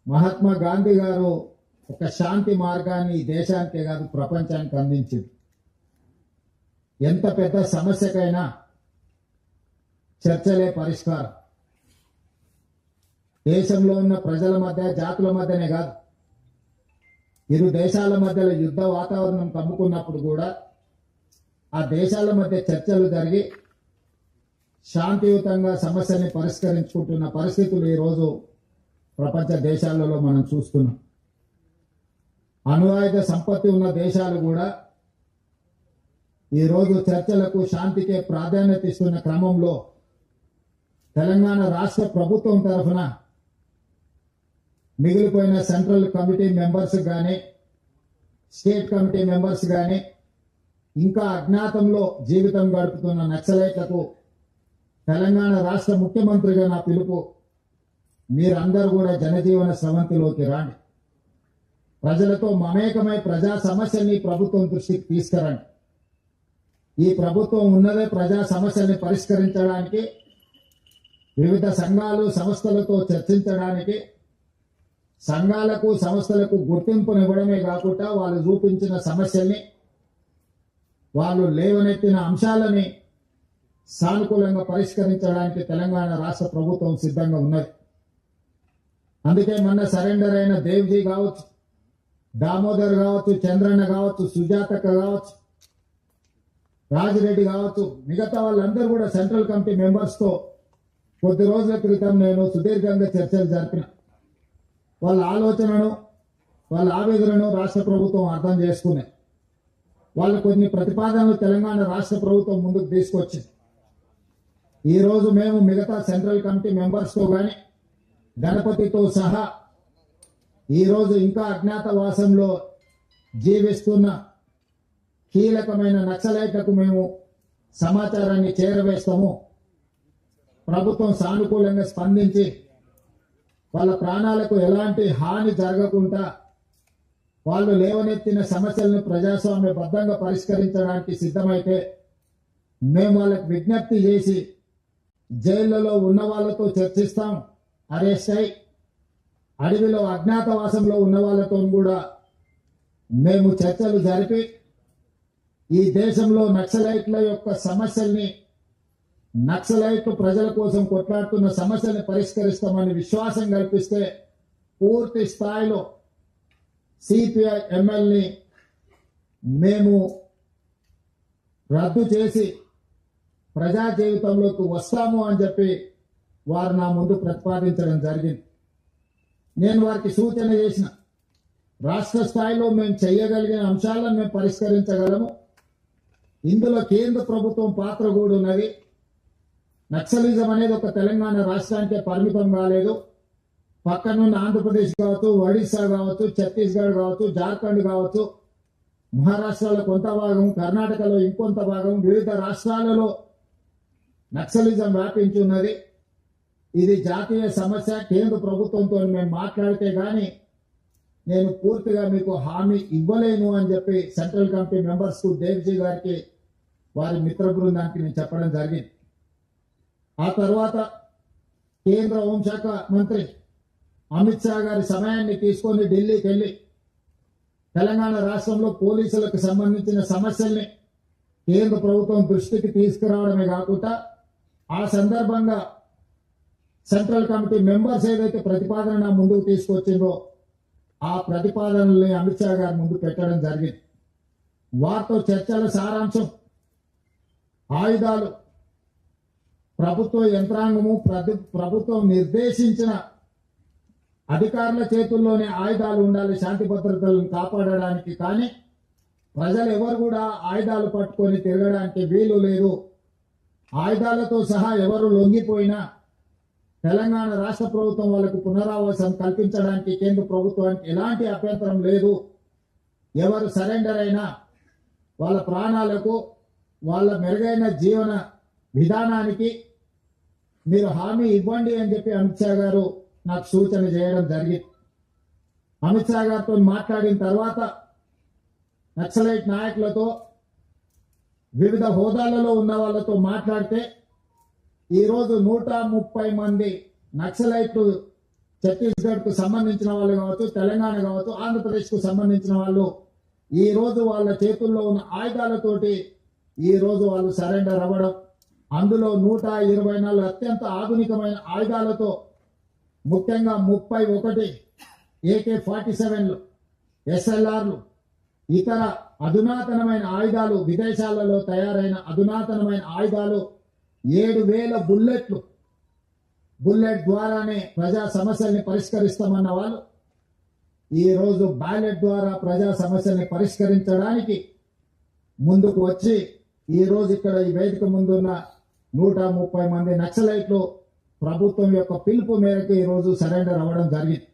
మహాత్మా గాంధీ గారు ఒక శాంతి మార్గాన్ని దేశానికే కాదు ప్రపంచానికి అందించింది. ఎంత పెద్ద సమస్యకైనా చర్చలే పరిష్కారం. దేశంలో ఉన్న ప్రజల మధ్య, జాతుల మధ్యనే కాదు, ఇరు దేశాల మధ్యలో యుద్ధ వాతావరణం కమ్ముకున్నప్పుడు కూడా ఆ దేశాల మధ్య చర్చలు జరిగి శాంతియుతంగా సమస్యని పరిష్కరించుకుంటున్న పరిస్థితులు ఈరోజు ప్రపంచ దేశాలలో మనం చూస్తున్నాం. అణుఆయుధ సంపత్తి ఉన్న దేశాలు కూడా ఈరోజు చర్చలకు, శాంతికే ప్రాధాన్యత ఇస్తున్న క్రమంలో తెలంగాణ రాష్ట్ర ప్రభుత్వం తరఫున మిగిలిపోయిన సెంట్రల్ కమిటీ మెంబర్స్ కానీ, స్టేట్ కమిటీ మెంబర్స్ కానీ, ఇంకా అజ్ఞాతంలో జీవితం గడుపుతున్న నక్సలైట్లకు తెలంగాణ రాష్ట్ర ముఖ్యమంత్రిగా నా పిలుపు, మీరందరూ కూడా జనజీవన స్రవంతిలోకి రాండి. ప్రజలతో మమేకమై ప్రజా సమస్యల్ని ప్రభుత్వం దృష్టికి తీసుకురండి. ఈ ప్రభుత్వం ఉన్నదే ప్రజా సమస్యల్ని పరిష్కరించడానికి, వివిధ సంఘాలు సంస్థలతో చర్చించడానికి, సంఘాలకు సంస్థలకు గుర్తింపునివ్వడమే కాకుండా వాళ్ళు చూపించిన సమస్యల్ని, వాళ్ళు లేవనెత్తిన అంశాలని సానుకూలంగా పరిష్కరించడానికి తెలంగాణ రాష్ట్ర ప్రభుత్వం సిద్ధంగా ఉన్నది. అందుకే మొన్న సరెండర్ అయిన దేవ్జీ కావచ్చు, దామోదర్ కావచ్చు, చంద్రన్న కావచ్చు, సుజాతక్క కావచ్చు, రాజిరెడ్డి కావచ్చు, మిగతా వాళ్ళందరూ కూడా సెంట్రల్ కమిటీ మెంబర్స్ తో కొద్ది రోజుల క్రితం నేను సుదీర్ఘంగా చర్చలు జరిపిన. వాళ్ళ ఆలోచనను, వాళ్ళ ఆవేదనను రాష్ట్ర ప్రభుత్వం అర్థం చేసుకునే వాళ్ళు కొన్ని ప్రతిపాదనలు తెలంగాణ రాష్ట్ర ప్రభుత్వం ముందుకు తీసుకొచ్చింది. ఈ రోజు మేము మిగతా సెంట్రల్ కమిటీ మెంబర్స్ తో కానీ, గణపతితో సహా ఈరోజు ఇంకా అజ్ఞాతవాసంలో జీవిస్తున్న కీలకమైన నక్సలైట్లకు మేము సమాచారాన్ని చేరవేస్తాము. ప్రభుత్వం సానుకూలంగా స్పందించి వాళ్ళ ప్రాణాలకు ఎలాంటి హాని జరగకుండా వాళ్ళు లేవనెత్తిన సమస్యలను ప్రజాస్వామ్యబద్ధంగా పరిష్కరించడానికి సిద్ధమైతే మేము వాళ్ళకు విజ్ఞప్తి చేసి జైళ్లలో ఉన్న వాళ్ళతో చర్చిస్తాం. అరెస్ట్ అయి అడవిలో అజ్ఞాతవాసంలో ఉన్న వాళ్ళతో కూడా మేము చర్చలు జరిపి ఈ దేశంలో నక్సలైట్ల యొక్క సమస్యల్ని, నక్సలైట్లు ప్రజల కోసం కొట్లాడుతున్న సమస్యల్ని పరిష్కరిస్తామని విశ్వాసం కల్పిస్తే పూర్తి స్థాయిలో సిపిఐ ఎమ్మెల్ని మేము రద్దు చేసి ప్రజా జీవితంలోకి వస్తాము అని చెప్పి వారు నా ముందు ప్రతిపాదించడం జరిగింది. నేను వారికి సూచన చేసిన, రాష్ట్ర స్థాయిలో మేము చేయగలిగిన అంశాలను మేము పరిష్కరించగలము. ఇందులో కేంద్ర ప్రభుత్వం పాత్ర కూడా ఉన్నది. నక్సలిజం అనేది ఒక తెలంగాణ రాష్ట్రానికే పరిమితం కాలేదు. పక్కనున్న ఆంధ్రప్రదేశ్ కావచ్చు, ఒడిశా కావచ్చు, ఛత్తీస్గఢ్ కావచ్చు, జార్ఖండ్ కావచ్చు, మహారాష్ట్రలో కొంత భాగం, కర్ణాటకలో ఇంకొంత భాగం, వివిధ రాష్ట్రాలలో నక్సలిజం వ్యాపించి ఉన్నది. ఇది జాతీయ సమస్య. కేంద్ర ప్రభుత్వంతో మేము మాట్లాడితే గాని నేను పూర్తిగా మీకు హామీ ఇవ్వలేను అని చెప్పి సెంట్రల్ కమిటీ మెంబర్స్ కు, దేవ్జీ గారికి, వారి మిత్ర బృందానికి నేను చెప్పడం జరిగింది. ఆ తర్వాత కేంద్ర హోంశాఖ మంత్రి అమిత్ షా గారి సమయాన్ని తీసుకొని ఢిల్లీకి వెళ్ళి తెలంగాణ రాష్ట్రంలో పోలీసులకు సంబంధించిన సమస్యల్ని కేంద్ర ప్రభుత్వం దృష్టికి తీసుకురావడమే కాకుండా ఆ సందర్భంగా సెంట్రల్ కమిటీ మెంబర్స్ ఏదైతే ప్రతిపాదన ముందుకు తీసుకొచ్చిందో ఆ ప్రతిపాదనల్ని అమిత్ షా గారి ముందు పెట్టడం జరిగింది. వారితో చర్చల సారాంశం, ఆయుధాలు ప్రభుత్వ యంత్రాంగము, ప్రభుత్వం నిర్దేశించిన అధికారుల చేతుల్లోనే ఆయుధాలు ఉండాలి శాంతి భద్రతలను కాపాడడానికి. కానీ ప్రజలు ఎవరు కూడా ఆయుధాలు పట్టుకొని తిరగడానికి వీలు లేదు. ఆయుధాలతో సహా ఎవరు లొంగిపోయినా తెలంగాణ రాష్ట్ర ప్రభుత్వం వాళ్ళకు పునరావాసం కల్పించడానికి కేంద్ర ప్రభుత్వానికి ఎలాంటి అభ్యంతరం లేదు. ఎవరు సరెండర్ అయినా వాళ్ళ ప్రాణాలకు, వాళ్ళ మెరుగైన జీవన విధానానికి మీరు హామీ ఇవ్వండి అని చెప్పి అమిత్ షా గారు నాకు సూచన చేయడం జరిగింది. అమిత్ షా గారితో మాట్లాడిన తర్వాత నక్సలైట్ నాయకులతో, వివిధ హోదాలలో ఉన్న వాళ్ళతో మాట్లాడితే ఈరోజు 130 మంది నక్సలైట్లు ఛత్తీస్గఢ్ కు సంబంధించిన వాళ్ళు కావచ్చు, తెలంగాణ కావచ్చు, ఆంధ్రప్రదేశ్ కు సంబంధించిన వాళ్ళు ఈ రోజు వాళ్ళ చేతుల్లో ఉన్న ఆయుధాలతోటి ఈ రోజు వాళ్ళు సరెండర్ అవ్వడం, అందులో 124 అత్యంత ఆధునికమైన ఆయుధాలతో, ముఖ్యంగా 31 AK-47లు, SLRలు, ఇతర అధునాతనమైన ఆయుధాలు, విదేశాలలో తయారైన అధునాతనమైన ఆయుధాలు, 7,000 బుల్లెట్లు, బుల్లెట్ ద్వారానే ప్రజా సమస్యల్ని పరిష్కరిస్తామన్న వాళ్ళు ఈ రోజు బ్యాలెట్ ద్వారా ప్రజా సమస్యల్ని పరిష్కరించడానికి ముందుకు వచ్చి ఈ రోజు ఇక్కడ ఈ వేదిక ముందున్న 130 మంది నక్సలైట్లు ప్రభుత్వం యొక్క పిలుపు మేరకు ఈ రోజు సరెండర్ అవ్వడం జరిగింది.